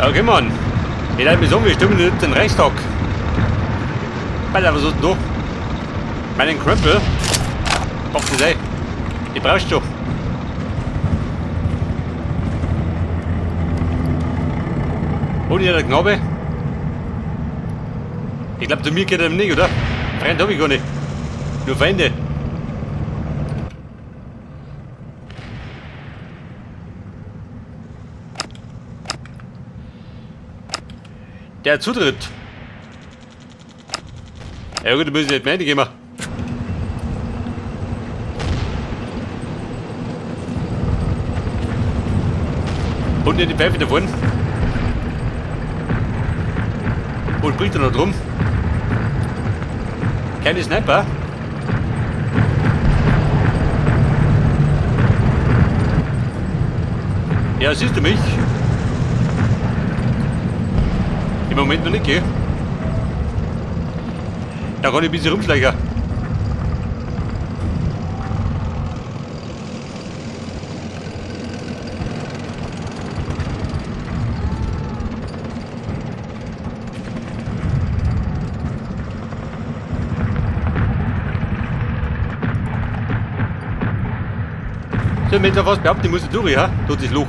Okay, Mann. Ich leite mich so, wir stimmen nicht den Reichstag. Alter, was ist denn da? Meinen Krempel? Boah, das ey. Die brauchst du. Und hier der Knabe? Ich glaube, zu mir geht er nicht, oder? Freund hab ich gar nicht. Nur Feinde. Der hat Zutritt. Ja gut, dann müssen wir jetzt mehr gehen. Und die Pfeife davon. Und bringt er noch drum. Keine Sniper. Ja, siehst du mich? Im Moment noch nicht, gell? Da kann ich ein bisschen rumschleichen. So, wenn ich was behauptet, ich muss da durch, ja? Tut das Loch.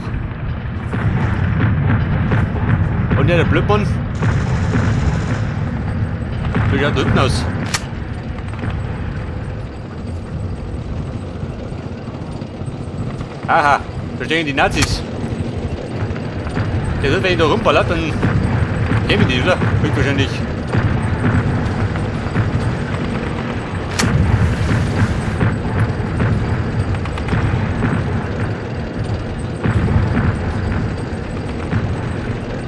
Und ja, der Blödmann. Wie schaut da hinten aus? Aha, da stehen die Nazis. Der wird, wenn ich da rumballert, dann kämen die, oder? Höchstwahrscheinlich.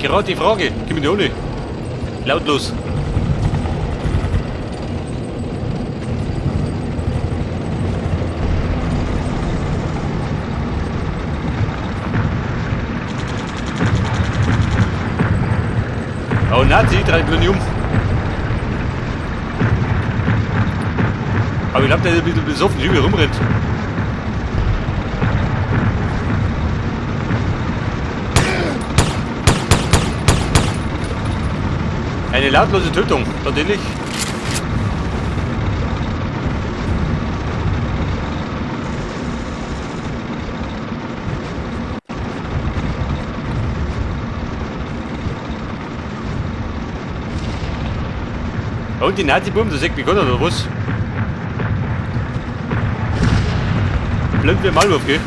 Gerade die Frage, gib mir die ohne. Lautlos. Oh, Nazi, treibt mich nicht um. Aber ich glaube, der ist ein bisschen besoffen, wie er rumrennt. Eine lautlose Tötung, tatsächlich. Und die Nazi-Buben, das sagt begonnen oder was? Blind wie ein Maulwurf, gell?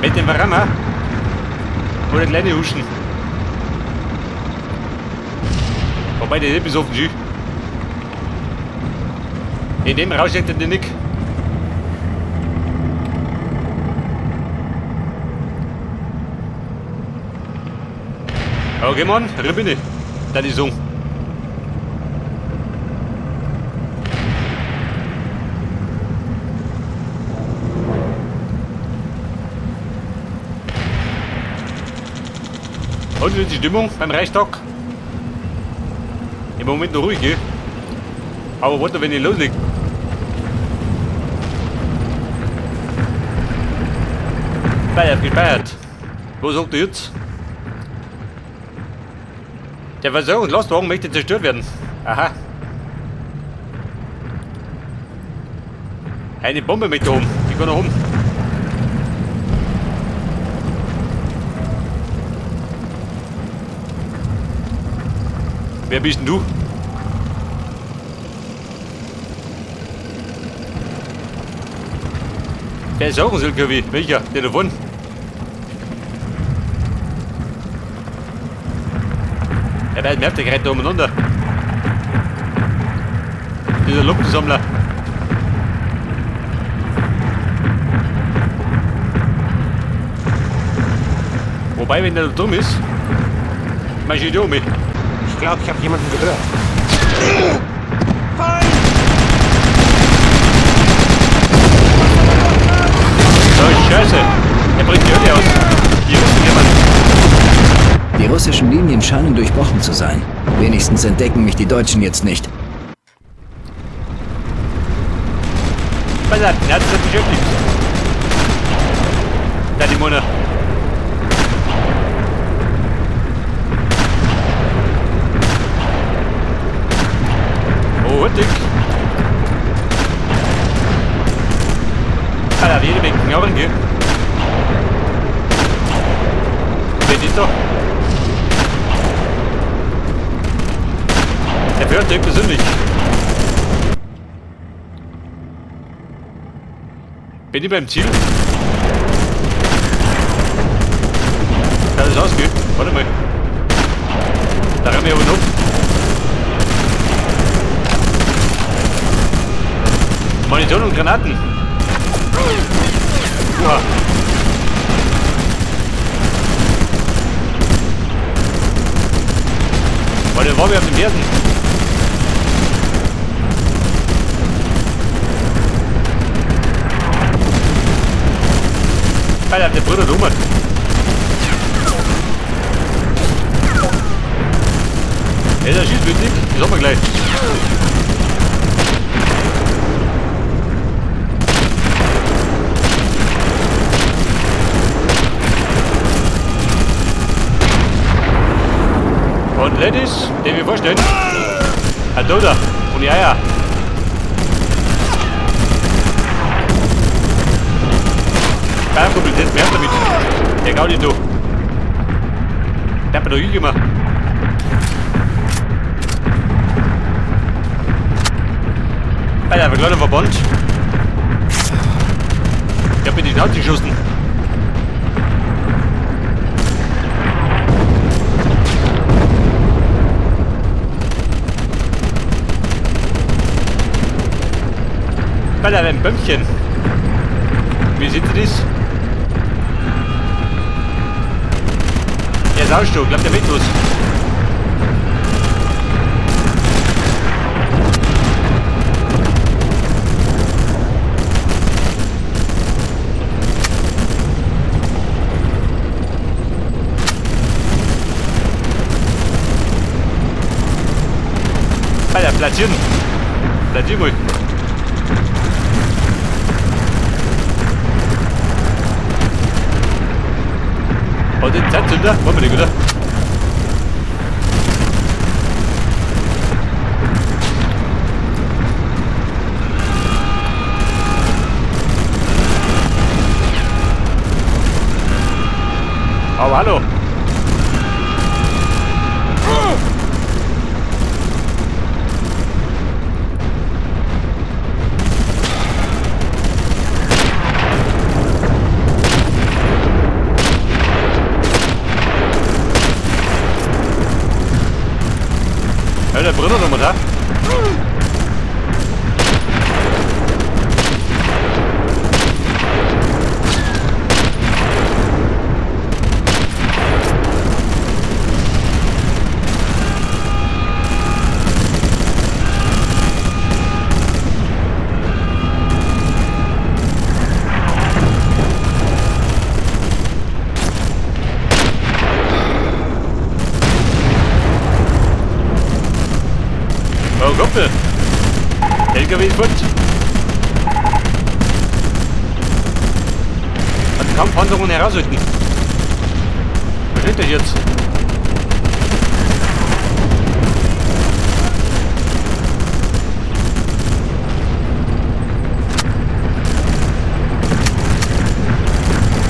Mit dem Rammer oder kleine Huschen. Wobei der nicht besoffen ist. In dem Rausch sagt er den nicht. Okay, Mann, Ribbine. Das ist so. Und wie ist die Stimmung beim Reichstag? Im Moment noch ruhig, gell? Aber warte, wenn ich loslege. Feiert, gefeiert. Wo sagt er jetzt? Der Versorgungslastwagen möchte zerstört werden. Aha. Eine Bombe mit da oben. Die kann nach oben. Wer bist denn du? Versorgungs-LKW. Welcher? Der davon? Ja, wer merkt der gerade da umeinander? Dieser Lumpensammler. Wobei, wenn der da dumm ist, mach ich die um. Ich glaube, ich habe jemanden gehört. Oh, Scheiße. Er bringt die Hölle aus. Die Russen jemand. Die russischen Linien scheinen durchbrochen zu sein. Wenigstens entdecken mich die Deutschen jetzt nicht. Alter, der hat sich beschäftigt. Da die Mona. Oh, dick. Alter, jede Menge Knarren, gell? Benito. Der führt direkt persönlich. Bin ich beim Ziel? Kann das ausgehen? Warte mal. Da rennen wir aber noch. Munition und Granaten. Uah. Warte, waren wir auf dem ersten? Alter, der Bruder Roman. Ey, der schießt witzig. Das haben wir gleich. Und Ladies, den wir vorstellen. Ein Toter. Und die Eier. Kein Problem, jetzt mehr damit. Der Gaudi du. Der hat mir doch Jüge gemacht. Alter, wir gleich verband. Ich hab mir die Schnauze geschossen. Alter, ein Bömmchen. Wie sieht ihr das? Der Saustück, glaubt der mit los. Alter, platzieren. Platzieren mal. Und den Zeitzünder, wollen wir nicht, oder? Aber hallo. Ja, der Bruder nochmal da. Oh Gott, LKW ist fort. Und Kampfpanzerung heraushalten. Was steht das jetzt?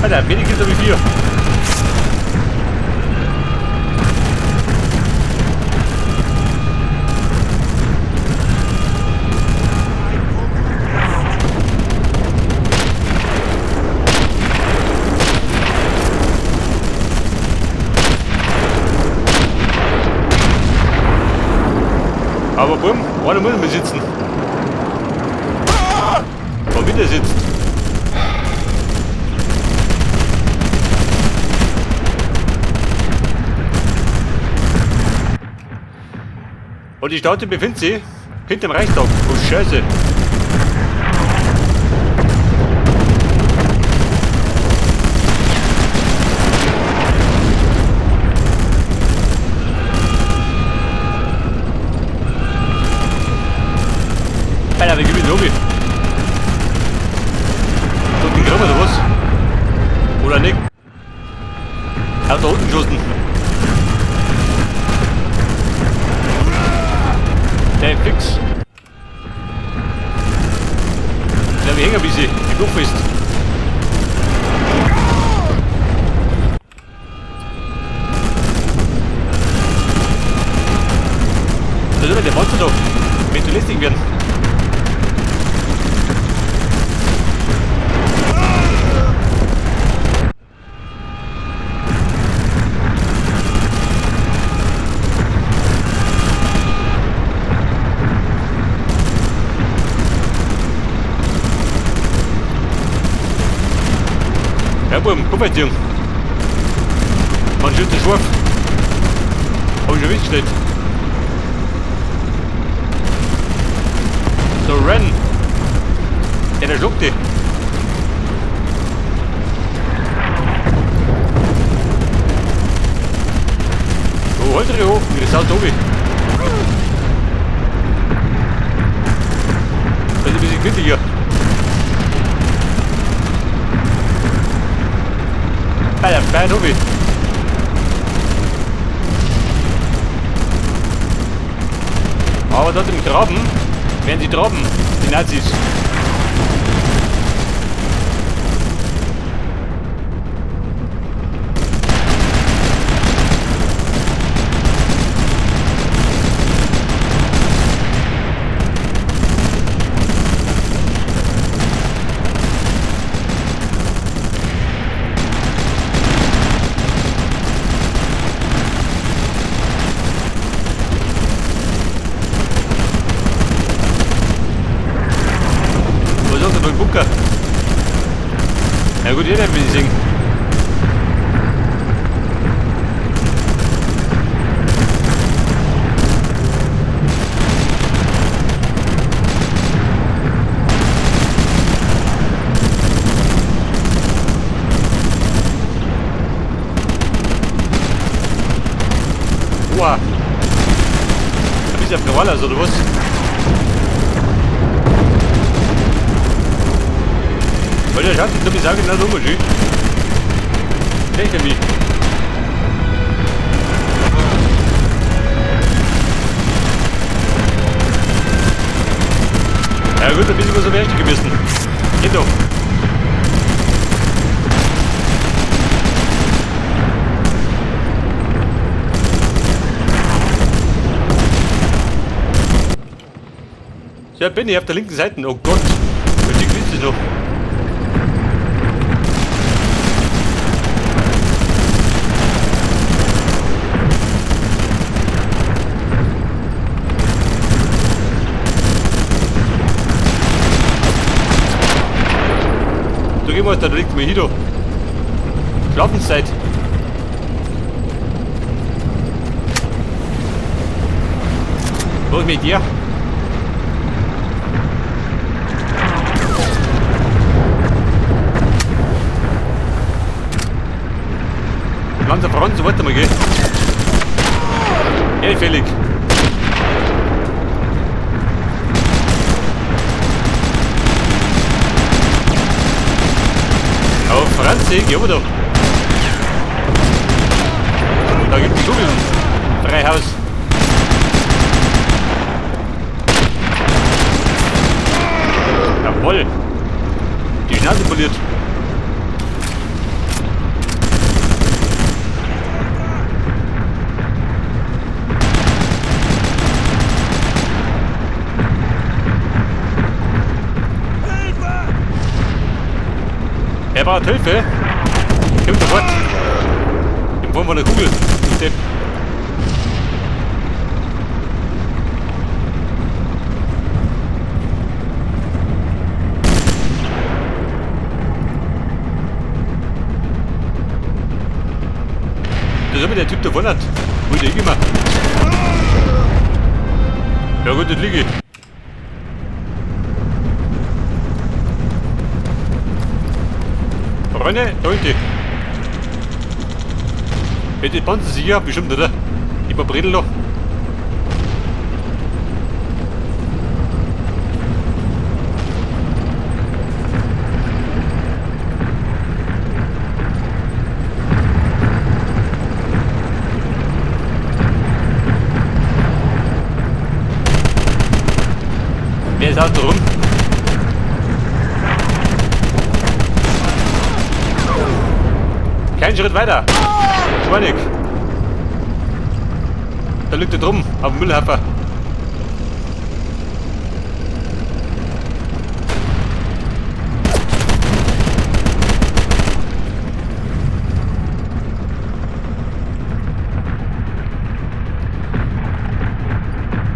Alter, wenig ist wie 4. Aber bumm, einer muss mehr sitzen. Und wieder sitzt. Und die Statue befindet sich hinter dem Reichstag. Oh Scheiße. Alter, wie gib ich Lobby? den Gramm oder was? Oder nicht? Er hat da unten geschossen. Der fix. Ja, wir hängen ein bisschen. Die Luft ist. Da ist der Monster da. Wenn du lästig werden. Ja, Buben, komm jetzt, Jung. Man schützt den Schwarf. Hab ich schon weggestellt. So, renn! Ja, der schluckt die. So, halt dich hoch, wie das Auto oben. Das ist ein bisschen kniffliger. Bein oben. Aber dort im Graben werden sie traben, die Nazis. Bunker. Na gut, jeder will singen. Wow. Ein bisschen auf Krawall, also, oder was? Weil der Schatten, da ich sagen, na so schön. Denke mich. Ja gut, ein bisschen was am Ersten gemessen. Geht doch. Ja, bin ich auf der linken Seite. Oh Gott. Und die Kiste noch. So, gehen wir jetzt, da liegt mir hier. Schlafenszeit. Wo ist mit dir? Langsam voran, so weiter mal gehen. Elfällig. Auf Franzi, geh aber da. Da gibt es Kugeln. Freihaus. Jawohl. Die Nase poliert. Er braucht Hilfe. Kommt sofort. In Form von einer Kugel. Depp. Das ist aber der Typ da vorne. Wo der gemacht? Ja gut, das liege ich. Freunde, da hinten. Bitte panzen Sie hier, bestimmt, oder? Die paar Bredel noch. Alles außen rum. Kein Schritt weiter. Schweinig. Da liegt er drum, auf dem Müllhaufen.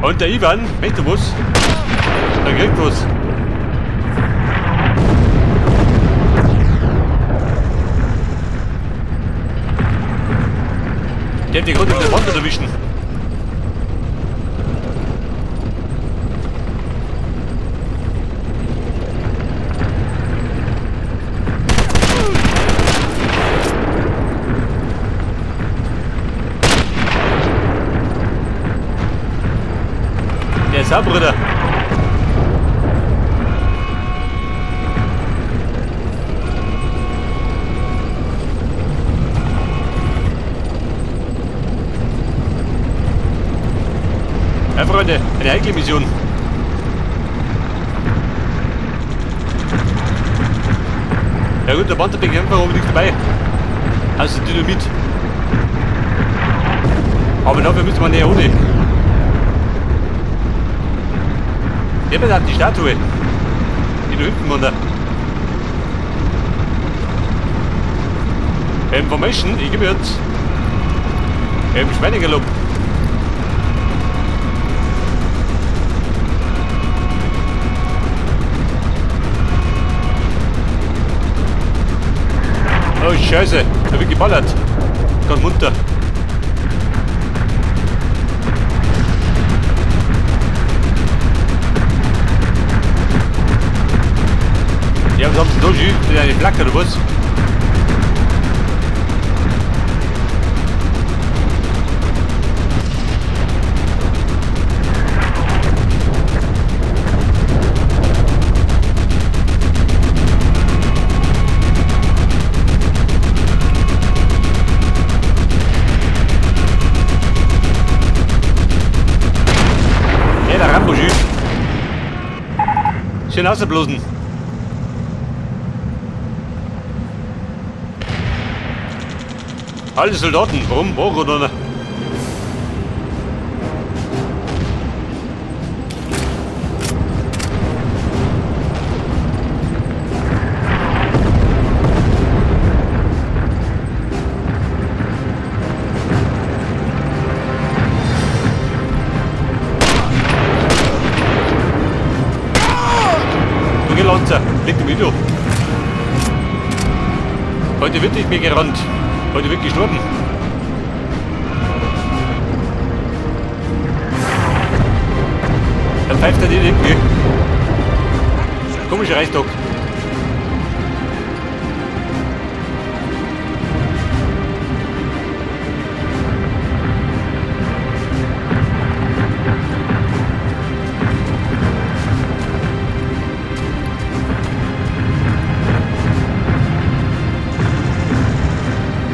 Und der Ivan, möchte was? Der kriegt was. Der hat die gerade in der Wand erwischen. Der ist auch, Bruder. Ja, Freunde, eine heikle Mission. Ja gut, der Panzerbekämpfer haben wir nicht dabei. Also Dynamit. Aber dafür müssen wir näher ohne. Jemand hat die Statue. Die da hinten runter. Information, ich gebe jetzt. Schweinegalopp. Oh Scheiße, da wird geballert. Ganz munter. Ja, was haben sie da, Jü? Sind eine Flagge oder was? Ja, der Rambo, Jü. Schön ausgeblasen. Alle Soldaten, warum? Wo oder? Du Gelanzer, liegt im Video. Heute wird nicht mehr gerannt. Heute wird gestorben. Dann pfeift er nicht irgendwie. Komischer Reichstag.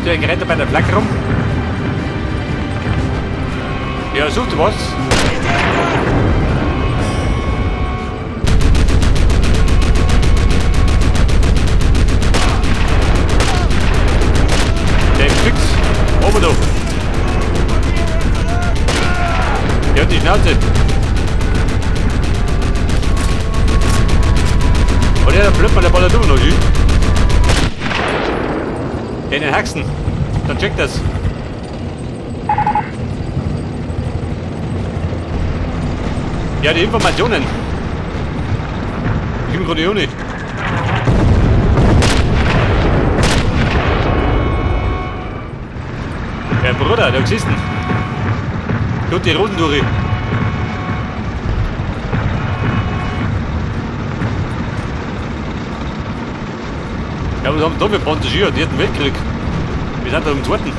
Der rennt bei der Flagge rum. Ja, sucht du was? Der ist fix. Oben da. Der hat die Schnauze. Und der blöd mal der Baller drüber noch, Jü. In den Haxen. Dann checkt das. Ja, die Informationen. Ich bin gerade nicht. Ja, Bruder, da siehst du. Tut die Roten durch. Ja, was haben wir da für Passagiere? Die hatten Weltkrieg. Wir sind da im zweiten.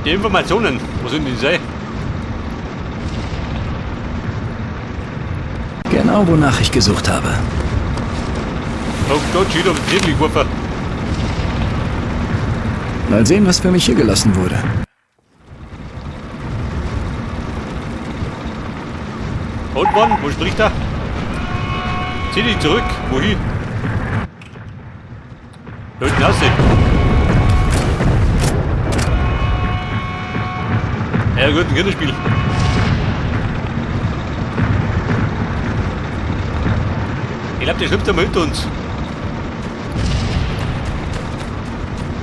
Die Informationen, wo sind die sei? Genau, wonach ich gesucht habe. Oh Gott, schon wieder mit dem geworfen. Mal sehen, was für mich hier gelassen wurde. Und Mann, wo spricht er? Zieh dich zurück. Wohin? Da hinten raus. Ja gut, ein Kinderspiel. Ich glaube, der schwimmt einmal hinter uns.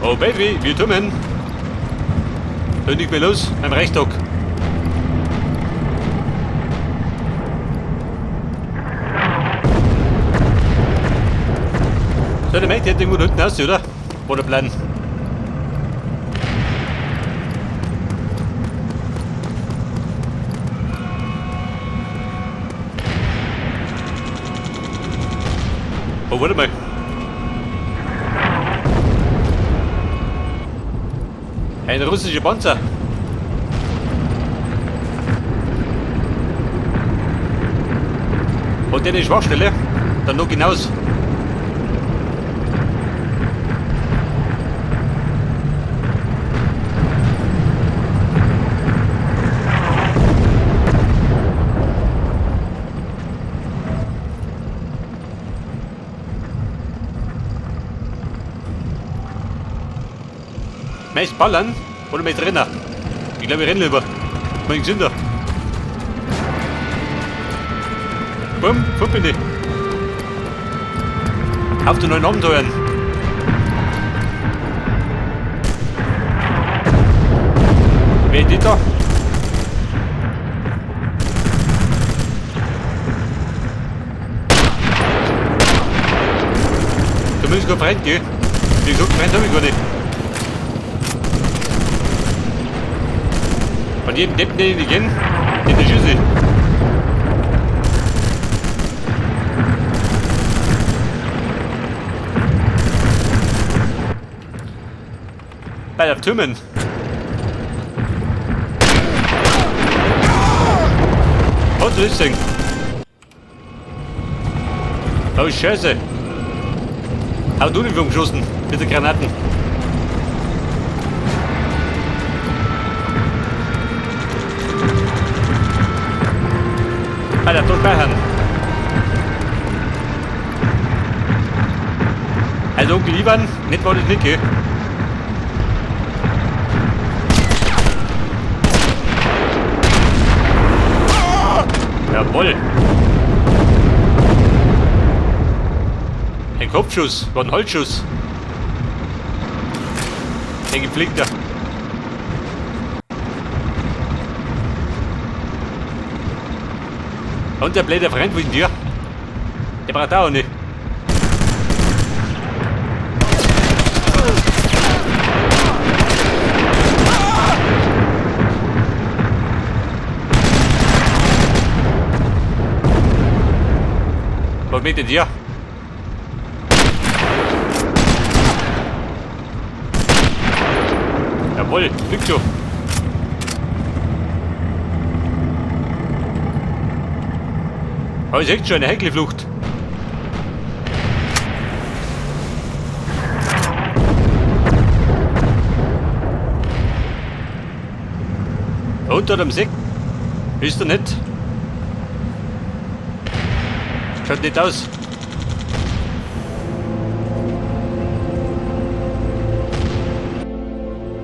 Oh Baby, wir tun. Hör nicht mehr los, beim Reichstag. So, der Mate hätte irgendwo da hinten aus, oder? Wo der Plan? Oh, warte mal. Ein russischer Panzer. Und eine Schwachstelle. Dann noch hinaus. Meist ballern oder meist rennen? Ich glaube, ich renne lieber. Mein gesünder. Bumm, fupp bin ich. Auf den neuen Abenteuern. Wer ist die da? Du musst gar Freund gehen. Wie gesagt, Freund habe ich gar nicht. Von jedem Deppen, den ich kenne, den der Schüsse. Bei der Türmen. Und du Ding. Oh Scheiße. Hau du nicht geschossen mit den Granaten. Alter, tot bei Herrn. Also Onkel Ivan, nicht war das nicht, gell? Jawohl. Ein Kopfschuss, war ein Holzschuss. Ein gepflegter. Und der blöde Freund von dir, der braucht auch nicht. Was mit dir? Jawohl, Glück schon. Aber ich sehe schon eine Häkelflucht. Unter dem Sekt. Ist er nicht? Schaut nicht aus.